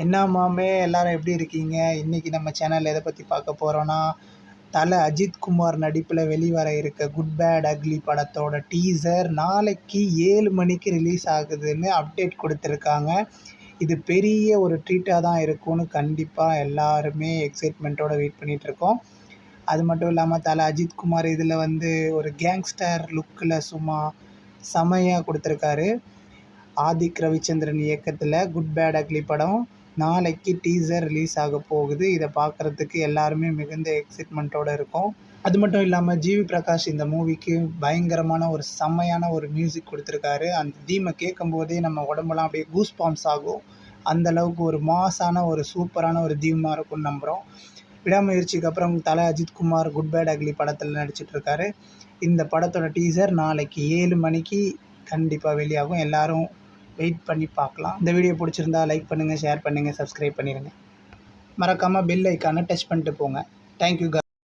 என்ன மாமே எல்லாரும் எப்படி இருக்கீங்க? இன்றைக்கி நம்ம சேனலில் எதை பற்றி பார்க்க போகிறோன்னா, தல அஜித் குமார் நடிப்பில் வெளிவர இருக்க குட் பேட் அக்லி படத்தோட டீசர் நாளைக்கு 7 மணிக்கு ரிலீஸ் ஆகுதுன்னு அப்டேட் கொடுத்துருக்காங்க. இது பெரிய ஒரு ட்ரீட்டாக தான் இருக்கும்னு கண்டிப்பாக எல்லாருமே எக்ஸைட்மெண்ட்டோடு வெயிட் பண்ணிகிட்ருக்கோம். அது மட்டும் இல்லாமல் தல அஜித் குமார் இதில் ஒரு கேங்ஸ்டர் லுக்கில் சும்மா செமையாக கொடுத்துருக்காரு. ஆதிக் ரவிச்சந்திரன் இயக்கத்தில் குட் பேட் அக்லி படம் நாளைக்கு டீசர் ரிலீஸ் ஆக போகுது. இதை பார்க்குறதுக்கு எல்லாருமே மிகுந்த எக்ஸைட்மெண்ட்டோடு இருக்கோம். அது மட்டும் இல்லாமல் ஜிவி பிரகாஷ் இந்த மூவிக்கு பயங்கரமான ஒரு செம்மையான ஒரு மியூசிக் கொடுத்துருக்காரு. அந்த தீமை கேட்கும்போதே நம்ம உடம்பெல்லாம் அப்படியே கூஸ் பாம்ஸ் ஆகும். அந்தளவுக்கு ஒரு மாஸான ஒரு சூப்பரான ஒரு தீமாக இருக்கும்னு நம்புகிறோம். விடாமுயற்சிக்கு அப்புறம் Thala Ajith Kumar good bad ugly படத்தில் நடிச்சிட்ருக்காரு. இந்த படத்தோட டீசர் நாளைக்கு 7 மணிக்கு கண்டிப்பாக வெளியாகும். எல்லோரும் வெயிட் பண்ணி பார்க்கலாம். இந்த வீடியோ பிடிச்சிருந்தா லைக் பண்ணுங்கள், ஷேர் பண்ணுங்கள், சப்ஸ்கிரைப் பண்ணிடுங்க. மறக்காமல் பெல் ஐக்கானை டச் பண்ணிட்டு போங்க. தேங்க்யூ.